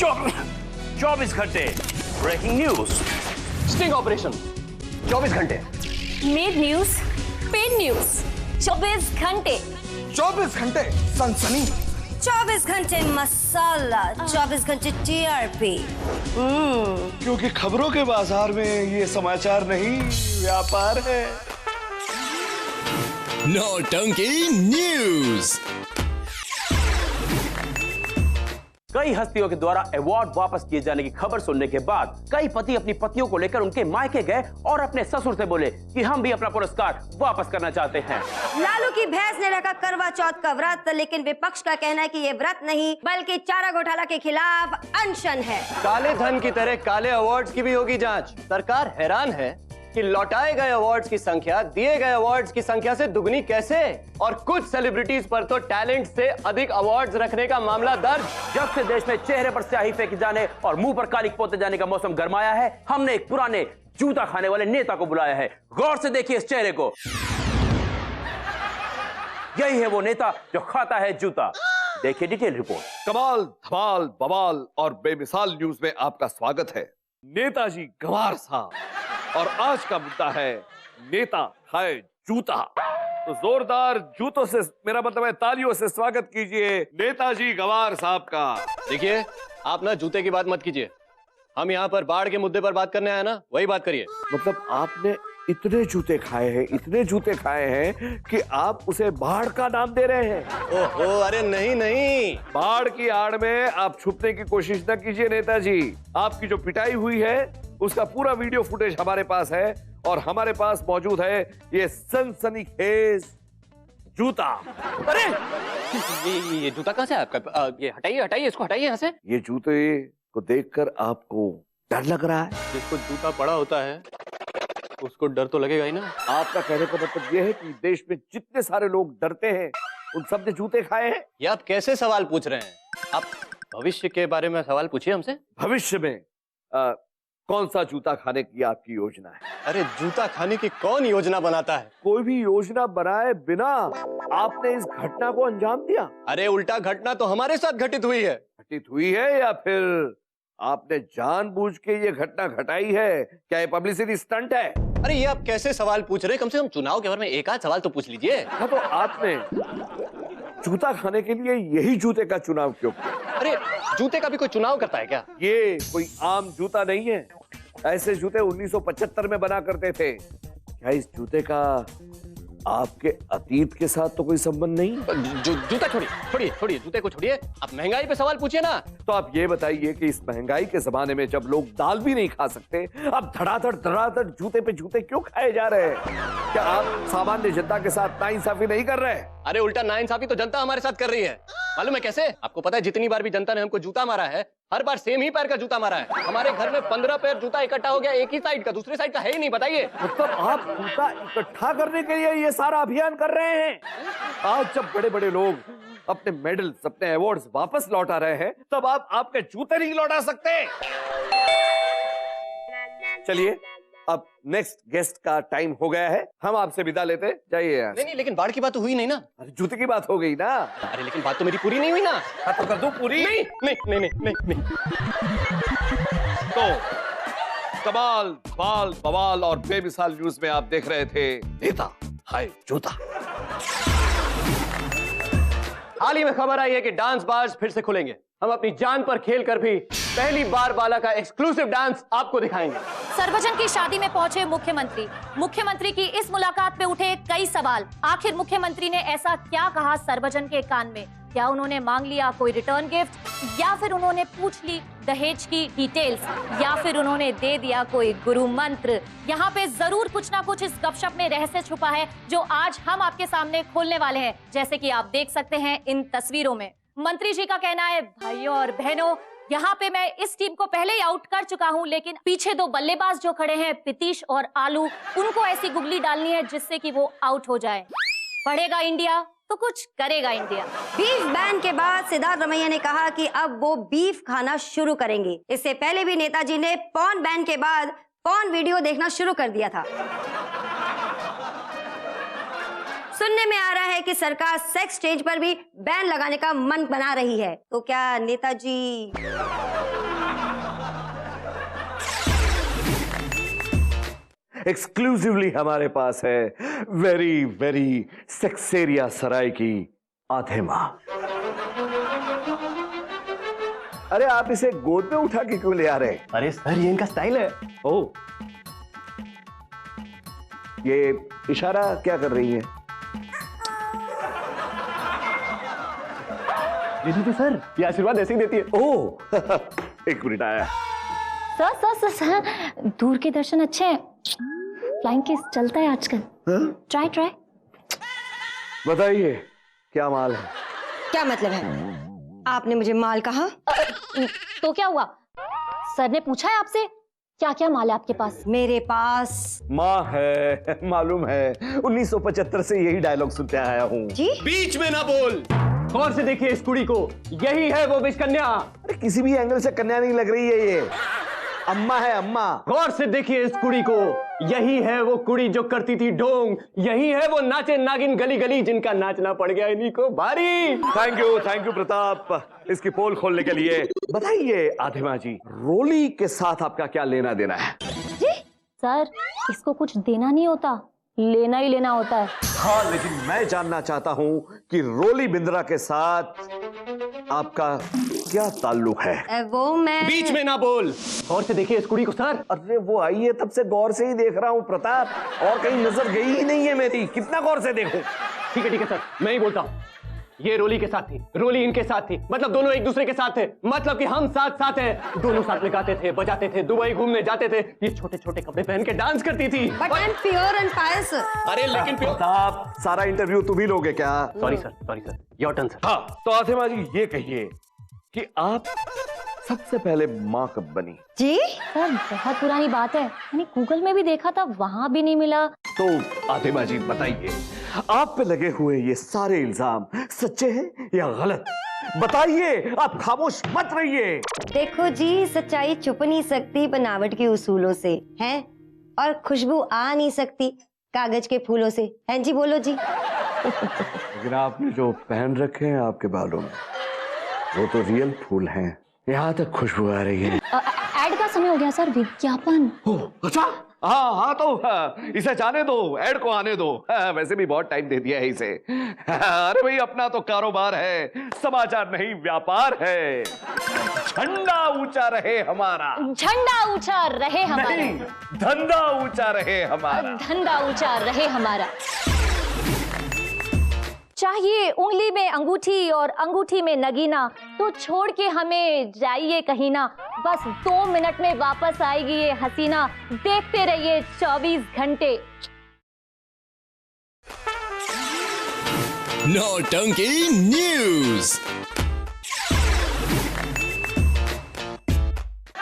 24 घंटे breaking news, sting operation 24 घंटे, made news, paid news 24 घंटे, 24 घंटे सनसनी, 24 घंटे मसाला, 24 घंटे टीआरपी। क्योंकि खबरों के बाजार में ये समाचार नहीं व्यापार है। नौटंकी न्यूज। कई हस्तियों के द्वारा अवार्ड वापस किए जाने की खबर सुनने के बाद कई पति अपनी पत्नियों को लेकर उनके मायके गए और अपने ससुर से बोले कि हम भी अपना पुरस्कार वापस करना चाहते हैं। लालू की भैंस ने रखा करवा चौथ का व्रत, लेकिन विपक्ष का कहना है कि ये व्रत नहीं बल्कि चारा घोटाला के खिलाफ अनशन है। काले धन की तरह काले अवार्ड्स की भी होगी जांच। सरकार हैरान है कि लौटाए गए अवार्ड्स की संख्या दिए गए अवार्ड्स की संख्या से दुगनी कैसे, और कुछ सेलिब्रिटीज पर तो टैलेंट से अधिक अवार्ड्स रखने का मामला दर्ज। जब से देश में चेहरे पर स्याही फेंके जाने और मुंह पर कालिक पोते जाने का मौसम गरमाया है, हमने एक पुराने जूता खाने वाले नेता को बुलाया है। गौर से देखिए इस चेहरे को। यही है वो नेता जो खाता है जूता। देखिए डिटेल रिपोर्ट। कमाल, धमाल, बवाल और बेमिसाल न्यूज में आपका स्वागत है। नेताजी गंवार साहब, और आज का मुद्दा है नेता खाए जूता। तो जोरदार जूतों से, मेरा मतलब है तालियों से स्वागत कीजिए नेताजी गंवार साहब का। देखिए, आप ना जूते की बात मत कीजिए। हम यहाँ पर बाढ़ के मुद्दे पर बात करने आए ना, वही बात करिए। मतलब आपने इतने जूते खाए हैं, इतने जूते खाए हैं कि आप उसे बाढ़ का नाम दे रहे हैं। ओहो, अरे नहीं नहीं, बाढ़ की आड़ में आप छुपने की कोशिश न कीजिए नेताजी। आपकी जो पिटाई हुई है उसका पूरा वीडियो फुटेज हमारे पास है, और हमारे पास मौजूद है ये सनसनीखेज जूता। अरे ये जूता कहाँ से है आपका? ये हटाइए हटाइए, इसको हटाइए यहाँ से। ये जूते को देखकर आपको डर लग रहा है? जिसको जूता पड़ा होता है उसको डर तो लगेगा ही ना। आपका कहने का मतलब ये है कि देश में जितने सारे लोग डरते हैं उन सब ने जूते खाए हैं? ये आप कैसे सवाल पूछ रहे हैं? आप भविष्य के बारे में सवाल पूछिए हमसे। भविष्य में कौन सा जूता खाने की आपकी योजना है? अरे जूता खाने की कौन योजना बनाता है? कोई भी योजना बनाए बिना आपने इस घटना को अंजाम दिया। अरे उल्टा घटना तो हमारे साथ घटित हुई है। घटित हुई है या फिर आपने जानबूझ के ये घटना घटाई है? क्या ये पब्लिसिटी स्टंट है? अरे ये आप कैसे सवाल पूछ रहे हैं? कम से कम चुनाव के बारे में एक आध सवाल तो पूछ लीजिए। हाँ, तो आपने जूता खाने के लिए यही जूते का चुनाव क्यों किया? अरे जूते का भी कोई चुनाव करता है क्या? ये कोई आम जूता नहीं है। ऐसे जूते 1975 में बना करते थे। क्या इस जूते का आपके अतीत के साथ तो कोई संबंध नहीं? जूता छोड़िए, जूते को छोड़िए। आप महंगाई पे सवाल पूछिए ना। तो आप ये बताइए कि इस महंगाई के जमाने में जब लोग दाल भी नहीं खा सकते, अब धड़ाधड़ जूते पे जूते क्यों खाए जा रहे हैं? क्या आप सामान्य जनता के साथ नाइंसाफी नहीं कर रहे? अरे उल्टा नाइंसाफी तो जनता हमारे साथ कर रही है। मालूम है कैसे? आपको पता है जितनी बार भी जनता ने हमको जूता मारा है, हर बार सेम ही पैर का जूता मारा है। हमारे घर में 15 पैर जूता इकट्ठा हो गया, एक ही साइड का, दूसरे साइड का है ही नहीं। बताइए। मतलब आप जूता इकट्ठा करने के लिए ये सारा अभियान कर रहे हैं? आज जब बड़े बड़े लोग अपने मेडल्स, अपने अवार्ड्स वापस लौटा रहे हैं, तब आप आपके जूते नहीं लौटा सकते? चलिए, अब नेक्स्ट गेस्ट का टाइम हो गया है, हम आपसे विदा लेते हैं। जाइए यार। नहीं, लेकिन बाढ़ की बात तो हुई नहीं ना। अरे जूते की बात हो गई ना। अरे लेकिन बात तो मेरी पूरी नहीं हुई ना। हाँ, तो कर दूं पूरी? नहीं नहीं नहीं नहीं नहीं। तो कमाल, बाल, बवाल और बेमिसाल न्यूज में आप देख रहे थे नेता हाय जूता। हाल ही में खबर आई है कि डांस बार्स फिर से खुलेंगे। हम अपनी जान पर खेल कर भी पहली बार बाला का एक्सक्लूसिव डांस आपको दिखाएंगे। सर्वजन की शादी में पहुंचे मुख्यमंत्री की इस मुलाकात पे उठे कई सवाल। आखिर मुख्यमंत्री ने ऐसा क्या कहा सर्वजन के कान में? क्या उन्होंने मांग लिया कोई रिटर्न गिफ्ट, या फिर उन्होंने पूछ ली दहेज की डिटेल्स, या फिर उन्होंने दे दिया कोई गुरु मंत्र? यहाँ पे जरूर कुछ ना कुछ इस गपशप में रहस्य छुपा है, जो आज हम आपके सामने खोलने वाले हैं। जैसे कि आप देख सकते हैं इन तस्वीरों में। मंत्री जी का कहना है, भाइयों और बहनों, यहाँ पे मैं इस टीम को पहले ही आउट कर चुका हूँ, लेकिन पीछे दो बल्लेबाज जो खड़े हैं, पितीश और आलू, उनको ऐसी गुगली डालनी है जिससे कि वो आउट हो जाए। पढ़ेगा इंडिया तो कुछ करेगा इंडिया। बीफ बैन के बाद सिद्धारमैया ने कहा कि अब वो बीफ खाना शुरू करेंगे। इससे पहले भी नेताजी ने पॉर्न बैन के बाद पॉर्न वीडियो देखना शुरू कर दिया था। सुनने में आ रहा है कि सरकार सेक्स चेंज पर भी बैन लगाने का मन बना रही है, तो क्या नेताजी? एक्सक्लूसिवली हमारे पास है वेरी वेरी सेक्सेरिया सराय की आधेमा। अरे आप इसे गोद में उठा के क्यों ले आ रहे? अरे सर, ये इनका स्टाइल है। ओ, ये इशारा क्या कर रही है? ये दीदी सर, ये आशीर्वाद ऐसे ही देती है। ओ एक मिनट आया। सर सर सर सर, दूर के दर्शन अच्छे हैं। फ्लाइंग किस चलता है आजकल। Try try. बताइए क्या माल है? क्या मतलब है? आपने मुझे माल कहा? तो क्या हुआ? सर ने पूछा है आपसे क्या क्या माल है आपके पास? मेरे पास माँ है, मालूम है। 1975 से यही डायलॉग सुनते आया हूँ। जी? बीच में ना बोल। गौर से देखिए इस कुड़ी को, यही है वो विषकन्या। अरे किसी भी एंगल से कन्या नहीं लग रही है, ये अम्मा है, अम्मा। गौर से देखिए इस कुड़ी को, यही है वो कुड़ी जो करती थी ढोंग, यही है वो नाचे नागिन गली गली जिनका नाचना पड़ गया इन्हीं को भारी। थैंक यू प्रताप, इसकी पोल खोलने के लिए। बताइए आधिमा जी, रोली के साथ आपका क्या लेना देना है? जी सर, इसको कुछ देना नहीं होता, लेना ही लेना होता है। हाँ, लेकिन मैं जानना चाहता हूँ कि रोली बिंद्रा के साथ आपका क्या ताल्लुक है? वो मैं बीच में ना बोल। गौर से देखिए इस कुड़ी को सर। अरे वो आई है, तब से गौर से ही देख रहा हूँ प्रताप, और कहीं नजर गई ही नहीं है मेरी। कितना गौर से देखूं? ठीक है सर, मैं ही बोलता हूँ। ये रोली के साथ थी, रोली इनके साथ थी, मतलब दोनों एक दूसरे के साथ थे, मतलब कि हम साथ साथ हैं। दोनों साथ में गाते थे, बजाते थे, दुबई घूमने जाते थे, ये छोटे छोटे कपड़े पहन के डांस करती थी। But I am pure and पायस। अरे लेकिन प्रताप, सारा इंटरव्यू तुम ही लोगे क्या? Sorry sir, your turn sir. हाँ, तो आतिमा जी ये कहिए कि आप सबसे पहले माँ कब बनी? जी? सर बहुत पुरानी बात है, मैंने गूगल में भी देखा था, वहां भी नहीं मिला। तो आतिमा जी बताइए, आप पे लगे हुए ये सारे इल्जाम सच्चे हैं या गलत? बताइए, आप खामोश मत रहिए। देखो जी, सच्चाई छुप नहीं सकती बनावट के उसूलों से, हैं? और खुशबू आ नहीं सकती कागज के फूलों से, हैं जी? बोलो जी। लेकिन आपने जो पहन रखे हैं आपके बालों में, वो तो रियल फूल हैं। यहाँ तक खुशबू आ रही है। ऐड का समय हो गया सर, विज्ञापन। अच्छा, हाँ तो इसे जाने दो, ऐड को आने दो। वैसे भी बहुत टाइम दे दिया है इसे। अरे भाई, अपना तो कारोबार है, समाचार नहीं व्यापार है। झंडा ऊंचा रहे हमारा। झंडा ऊंचा रहे हमारा। नहीं, धंधा ऊंचा रहे हमारा। धंधा ऊंचा रहे हमारा। चाहिए उंगली में अंगूठी और अंगूठी में नगीना, तो छोड़ के हमें जाइए कहीं ना, बस 2 मिनट में वापस आएगी ये हसीना, देखते रहिए 24 घंटे। नौटंकी न्यूज।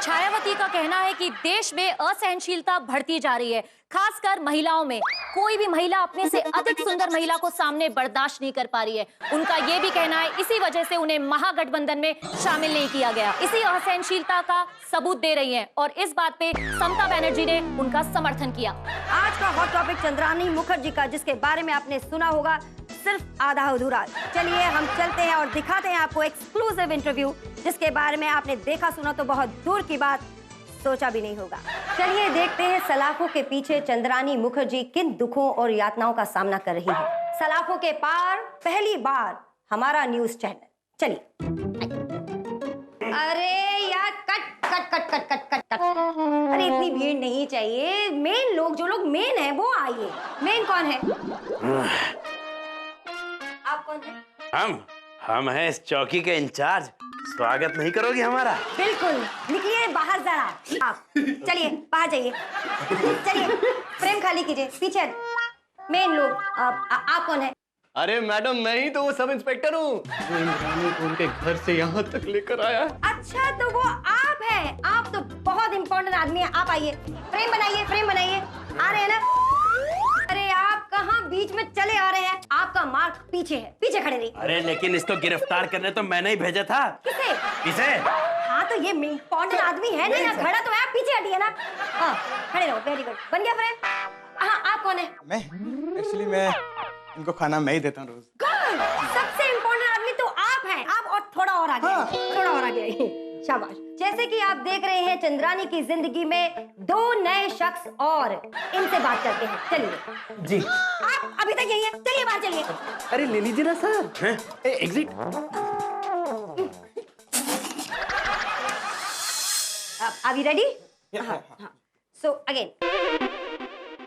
छायावती का कहना है कि देश में असहनशीलता बढ़ती जा रही है, खासकर महिलाओं में। कोई भी महिला अपने से अधिक सुंदर महिला को सामने बर्दाश्त नहीं कर पा रही है। उनका यह भी कहना है इसी वजह से उन्हें महागठबंधन में शामिल नहीं किया गया। इसी असहनशीलता का सबूत दे रही हैं और इस बात पे समता बनर्जी ने उनका समर्थन किया। आज का हॉट टॉपिक चंद्रानी मुखर्जी का, जिसके बारे में आपने सुना होगा सिर्फ आधा अधूरा। चलिए हम चलते हैं और दिखाते हैं आपको एक्सक्लूसिव इंटरव्यू, जिसके बारे में आपने देखा सुना तो बहुत दूर की बात, सोचा भी नहीं होगा। चलिए देखते हैं सलाखों के पीछे चंद्रानी मुखर्जी किन दुखों और यातनाओं का सामना कर रही है। सलाखों के पार पहली बार हमारा न्यूज चैनल। चलिए। अरे यार, cut cut cut cut cut cut cut. अरे इतनी भीड़ नहीं चाहिए, मेन लोग, जो लोग मेन है वो आइए। मेन कौन है? आप कौन है? हम हैं इस चौकी के इंचार्ज। स्वागत नहीं करोगे हमारा? बिल्कुल, निकलिए बाहर जरा। आप चलिए बाहर जाइए। चलिए फ्रेम खाली कीजिए, पीछे मेन लोग। आप कौन है? अरे मैडम, मैं ही तो वो सब इंस्पेक्टर हूँ जो इंद्रानी को उनके घर से यहाँ तक लेकर आया। अच्छा, तो वो आप हैं। आप तो बहुत इम्पोर्टेंट आदमी हैं। आप आइए, फ्रेम बनाइए, फ्रेम बनाइए। आ रहे हैं ना? अरे आप कहाँ बीच में चले आ रहे हैं? आपका मार्क पीछे है, पीछे खड़े रहिए। अरे लेकिन इसको गिरफ्तार करने तो मैंने ही भेजा था। किसे? किसे? हाँ, तो ये इम्पोर्टेंट आदमी है ना, खड़ा तो है, आप पीछे हटिए ना। हाँ, खड़े रहो। वेरी गुड, बन गया फ्रेम। हाँ, आप कौन है? मैं एक्चुअली मैं इनको खाना मैं ही देता हूँ रोज। Good! सबसे इम्पोर्टेंट आदमी तो आप हैं। आप और थोड़ा और आगे हाँ। थोड़ा और आगे शाबाश। जैसे कि आप देख रहे हैं चंद्रानी की जिंदगी में 2 नए शख्स और इनसे बात करते हैं। चलिए जी। आप अभी तक यही हैं, चलिए बाहर चलिए। अरे ले लीजिए ना sir. Exit. Are we ready? So again,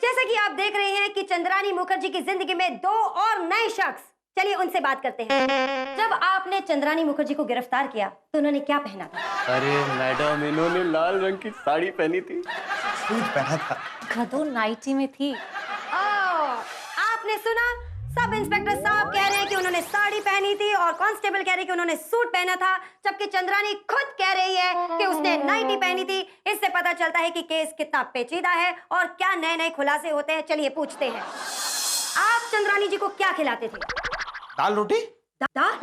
जैसा कि आप देख रहे हैं कि चंद्रानी मुखर्जी की जिंदगी में 2 और नए शख्स, चलिए उनसे बात करते हैं। जब आपने चंद्रानी मुखर्जी को गिरफ्तार किया तो उन्होंने क्या पहना था? अरे मैडम, इन्होंने लाल रंग की साड़ी पहनी थी। सूट पहना था। गधो नाइटी में थी। आपने सुना? सब इंस्पेक्टर साहब कह रहे हैं कि उन्होंने साड़ी पहनी थी और कांस्टेबल कह रहे हैं कि उन्होंने सूट पहना था, जबकि चंद्रानी खुद कह रही है कि उसने नाइटी पहनी थी। इससे पता चलता है कि केस कितना पेचीदा है और क्या नए नए खुलासे होते हैं। चलिए पूछते हैं, आप चंद्रानी जी को क्या खिलाते थे? दाल रोटी। दाल?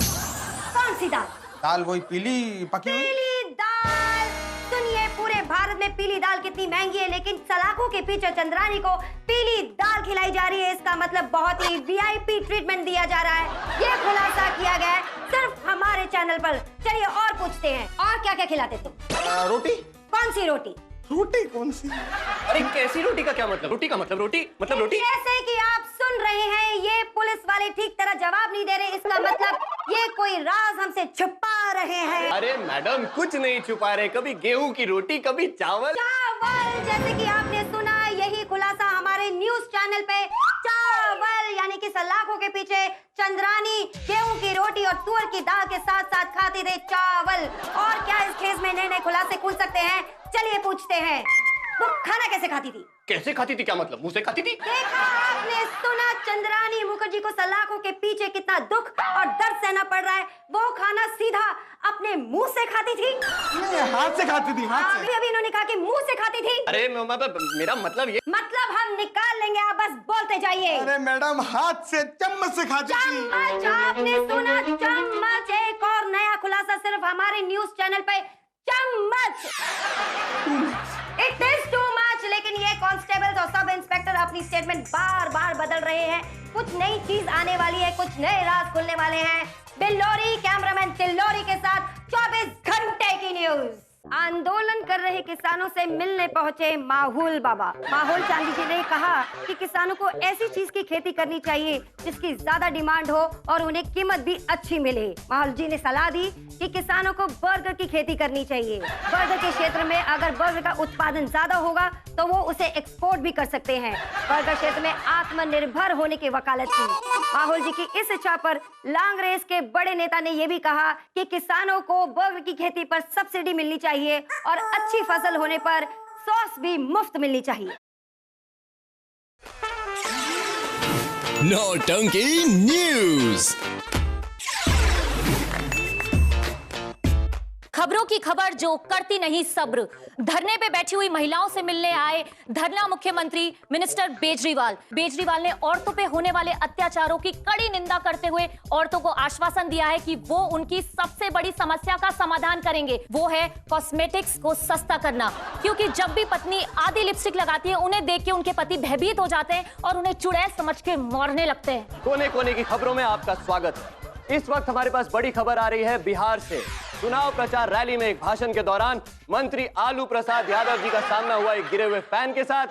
कौन सी दाल? दाल वही पीली पकी हुई। पीली दाल। सुनिए, पूरे भारत में पीली दाल कितनी महंगी है, लेकिन सलाखों के पीछे चंद्रानी को पीली दाल खिलाई जा रही है। इसका मतलब बहुत ही वीआईपी ट्रीटमेंट दिया जा रहा है। ये खुलासा किया गया है सिर्फ हमारे चैनल पर। चलिए और पूछते हैं, और क्या क्या खिलाते थे? रोटी। कौन सी रोटी? रोटी कौन सी? अरे कैसी रोटी का क्या मतलब? रोटी का मतलब रोटी, मतलब रोटी। जैसे कि आप सुन रहे हैं, ये पुलिस वाले ठीक तरह जवाब नहीं दे रहे। इसका मतलब ये कोई राज हमसे छुपा रहे हैं। अरे मैडम, कुछ नहीं छुपा रहे। कभी गेहूं की रोटी, कभी चावल। चावल, जैसे कि आपने सुना, यही खुलासा हमारे न्यूज चैनल पे। चावल यानी कि सलाखों के पीछे चंद्रानी गेहूं की रोटी और तुअर की दाल के साथ साथ खाते थे चावल। और क्या इस केस में नए नए खुलासे खुल सकते हैं? चलिए पूछते हैं, वो खाना कैसे खाती थी? कैसे खाती थी? क्या मतलब? मुंह से खाती थी? देखा आपने, सुना? चंद्रानी मुखर्जी को सलाखों के पीछे कितना दुख और दर्द सहना पड़ रहा है। वो खाना सीधा अपने मुंह से खाती थी। नहीं, हाथ से खाती थी, हाथ से। अभी इन्होंने कहा कि मुंह से खाती थी। अरे मेरा मतलब ये। मतलब हम निकाल लेंगे, आप बस बोलते जाइए। अरे मैडम, हाथ से चम्मच से खाती थी। चम्मच, आपने सुना? चम्मच। एक और नया खुलासा सिर्फ हमारे न्यूज चैनल पे। चम्मच। It is too much. लेकिन ये कांस्टेबल्स और सब इंस्पेक्टर अपनी स्टेटमेंट बार बार बदल रहे हैं। कुछ नई चीज आने वाली है, कुछ नए राज खुलने वाले हैं। बिल्लोरी कैमरामैन तिल्लोरी के साथ 24 घंटे की न्यूज। आंदोलन कर रहे किसानों से मिलने पहुंचे माहौल बाबा। माहौल चांदी जी ने कहा कि किसानों को ऐसी चीज की खेती करनी चाहिए जिसकी ज्यादा डिमांड हो और उन्हें कीमत भी अच्छी मिले। माहौल जी ने सलाह दी कि किसानों को बर्गर की खेती करनी चाहिए। बर्गर के क्षेत्र में अगर बर्गर का उत्पादन ज्यादा होगा तो वो उसे एक्सपोर्ट भी कर सकते हैं। बर्गर क्षेत्र में आत्मनिर्भर होने की वकालत की। माहौल जी की इस इच्छा पर लांग्रेस के बड़े नेता ने यह भी कहा कि किसानों को बर्गर की खेती पर सब्सिडी मिलनी चाहिए और अच्छी फसल होने पर सॉस भी मुफ्त मिलनी चाहिए। नौटंकी न्यूज। खबरों की खबर जो करती नहीं सब्र। धरने पे बैठी हुई महिलाओं से मिलने आए धरना मुख्यमंत्री मिनिस्टर बेजरीवाल ने औरतों पे होने वाले अत्याचारों की कड़ी निंदा करते हुए औरतों को आश्वासन दिया है कि वो उनकी सबसे बड़ी समस्या का समाधान करेंगे। वो है कॉस्मेटिक्स को सस्ता करना, क्योंकि जब भी पत्नी आधी लिपस्टिक लगाती है उन्हें देख के उनके पति भयभीत हो जाते हैं और उन्हें चुड़ैल समझ के मारने लगते हैं। कोने कोने की खबरों में आपका स्वागत है। इस वक्त हमारे पास बड़ी खबर आ रही है बिहार से। चुनाव प्रचार रैली में एक भाषण के दौरान मंत्री आलू प्रसाद यादव जी का सामना हुआ एक गिरे हुए फैन के साथ,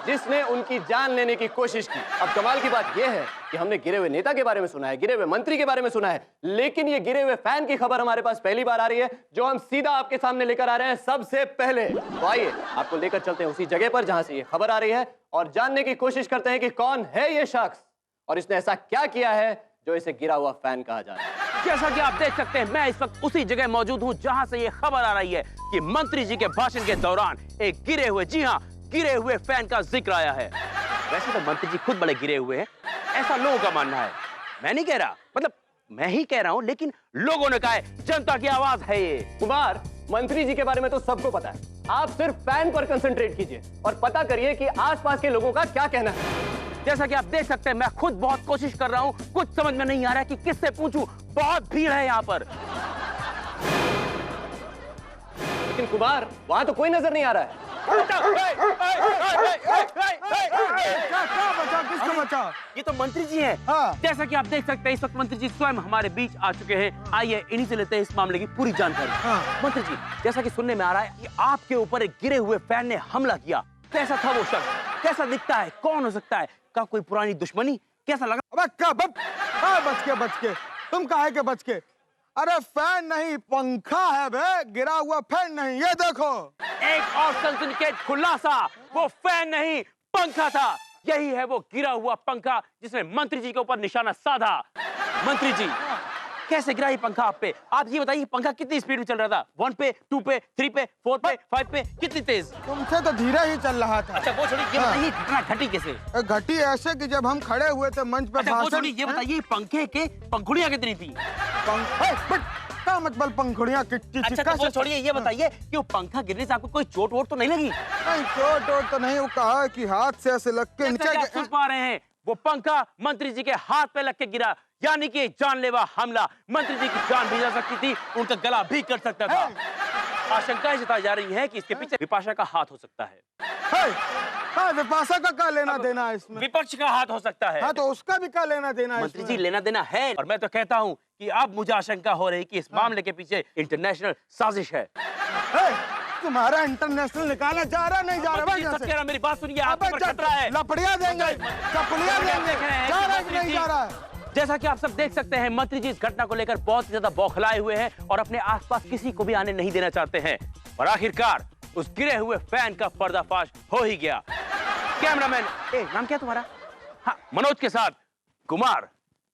जिसने उनकी जान लेने की कोशिश की। अब कमाल की बात यह है कि हमने गिरे हुए नेता के बारे में सुना है, गिरे हुए मंत्री के बारे में सुना है, लेकिन ये गिरे हुए फैन की खबर हमारे पास पहली बार आ रही है, जो हम सीधा आपके सामने लेकर आ रहे हैं सबसे पहले। तो आइए आपको लेकर चलते हैं उसी जगह पर जहां से ये खबर आ रही है और जानने की कोशिश करते हैं कि कौन है ये शख्स और इसने ऐसा क्या किया है जो इसे गिरा हुआ फैन कहा जा रहा है। जैसा कि आप देख सकते हैं, मैं इस वक्त उसी जगह मौजूद हूं जहां से ये खबर आ रही है कि मंत्री जी के भाषण के दौरान एक गिरे हुए, जी हां, गिरे हुए फैन का जिक्र आया है। वैसे तो मंत्री जी खुद बड़े गिरे हुए हैं, ऐसा लोगों का मानना है। मैं नहीं कह रहा, मतलब मैं ही कह रहा हूं, लेकिन लोगों ने कहा है, जनता की आवाज है ये। कुमार, मंत्री जी के बारे में तो सबको पता है। आप सिर्फ फैन पर कंसंट्रेट कीजिए और पता करिए कि आसपास के लोगों का क्या कहना है। जैसा कि आप देख सकते हैं, मैं खुद बहुत कोशिश कर रहा हूं, कुछ समझ में नहीं आ रहा है कि किससे पूछूं। बहुत भीड़ है यहाँ पर। लेकिन कुमार, वहां तो कोई नजर नहीं आ रहा है। क्या बचा, किसको बचा? ये तो मंत्री जी हैं। हाँ। जैसा कि आप देख सकते हैं इस वक्त मंत्री जी स्वयं हमारे बीच आ चुके हैं। आइए इन्हीं से लेते हैं इस मामले की पूरी जानकारी। हाँ। मंत्री जी, जैसा कि सुनने में आ रहा है कि आपके ऊपर एक गिरे हुए फैन ने हमला किया। कैसा था वो शख्स? कैसा दिखता है? कौन हो सकता है? का कोई पुरानी दुश्मनी? कैसा लगा? अबे बच के तुम काहे के बच के? अरे फैन नहीं, पंखा है बे, गिरा हुआ फैन नहीं। ये देखो। एक और सनसनीखेज खुलासा, वो फैन नहीं पंखा था। यही है वो गिरा हुआ पंखा जिसने मंत्री जी के ऊपर निशाना साधा। मंत्री जी, कैसे गिरा ये पंखा आप पे? आप ये बताइए पंखा कितनी स्पीड में चल रहा था? 1 पे, 2 पे, 3 पे, 4 पे, 5 पे, कितनी तेज? तुमसे तो धीरे ही चल रहा था। अच्छा वो छोड़िए, ये हाँ। बताइए घटना घटी कैसे? घटी ऐसे कि जब हम खड़े हुए थे मंच पे अच्छा वो भाषण। छोड़िए, ये बताइए पंखे के पंखुड़ियां कितनी थी? क्या मतलब पंखुड़ियां कितनी? अच्छा तो वो छोड़िए, ये बताइए कि वो पंखा गिरने से आपको कोई चोट वोट तो नहीं लगी? नहीं, चोट तो नहीं। वो कहा कि हाथ से ऐसे लग के जैसा कि आप नीचे। सुन पा रहे हैं, वो पंखा मंत्री जी के हाथ पे लग के गिरा, यानी कि जानलेवा हमला। मंत्री जी की जान भी जा सकती थी, उनका गला भी कट सकता था। आशंकाएं जताई जा रही हैं कि इसके पीछे विपाशा का हाथ हो सकता है। विपाशा का क्या लेना देना है इसमें? विपक्ष का हाथ हो सकता है। हाँ तो उसका भी क्या लेना देना है मंत्री इसमें? जी लेना देना है, और मैं तो कहता हूँ कि अब मुझे आशंका हो रही कि इस मामले के पीछे इंटरनेशनल साजिश है। तुम्हारा इंटरनेशनल निकाला जा रहा नहीं जा मंत्री जी, रहा? सब कह रहा, मेरी बात सुनिए, आपके ऊपर खतरा है। लपड़िया देंगे, चपलिया देंगे। जा रहा है कि नहीं जा रहा है? जैसा कि आप सब देख सकते हैं, मंत्री जी इस घटना को लेकर बहुत ही ज्यादा बौखलाए हुए हैं और अपने आसपास किसी को भी आने नहीं देना चाहते हैं। और आखिरकार उस गिरे हुए फैन का पर्दाफाश हो ही गया। कैमरामैन, नाम क्या तुम्हारा? हाँ, मनोज के साथ कुमार,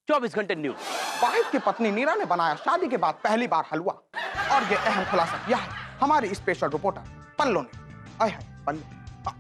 24 घंटे न्यूज। वाहिद की पत्नी नीरा ने बनाया शादी के बाद पहली बार हलवा, और ये अहम खुलासा यह है हमारी स्पेशल रिपोर्टर पल्लो ने। आय हाय पल्लो,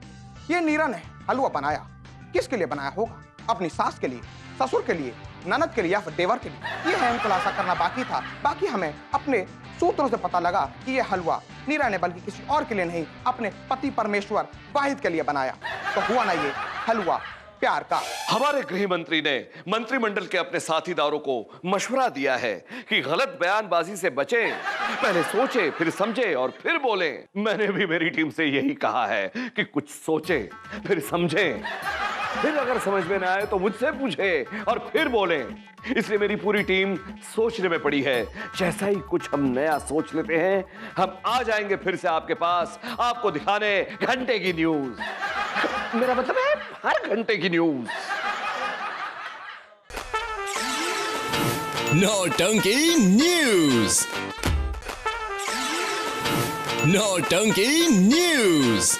ये नीरा ने हलवा बनाया, किसके लिए बनाया होगा? अपनी सास के लिए, ससुर के लिए, ननद के लिए या फिर देवर के लिए? ये अहम खुलासा करना बाकी था। बाकी हमें अपने सूत्रों से पता लगा कि ये हलवा नीरा ने बल्कि किसी और के लिए नहीं, अपने पति परमेश्वर वाहिद के लिए बनाया। तो हुआ ना ये हलवा प्यार का। हमारे गृह मंत्री ने मंत्रिमंडल के अपने साथीदारों को मशवरा दिया है कि गलत बयानबाजी से बचें, पहले सोचे फिर समझे और फिर बोले। मैंने भी मेरी टीम से यही कहा है कि कुछ सोचे फिर समझें, फिर अगर समझ में ना आए तो मुझसे पूछे और फिर बोले। इसलिए मेरी पूरी टीम सोचने में पड़ी है। जैसा ही कुछ हम नया सोच लेते हैं, हम आ जाएंगे फिर से आपके पास, आपको दिखाने घंटे की न्यूज। मेरा मतलब है हर घंटे की न्यूज। नौटंकी न्यूज। नौटंकी न्यूज।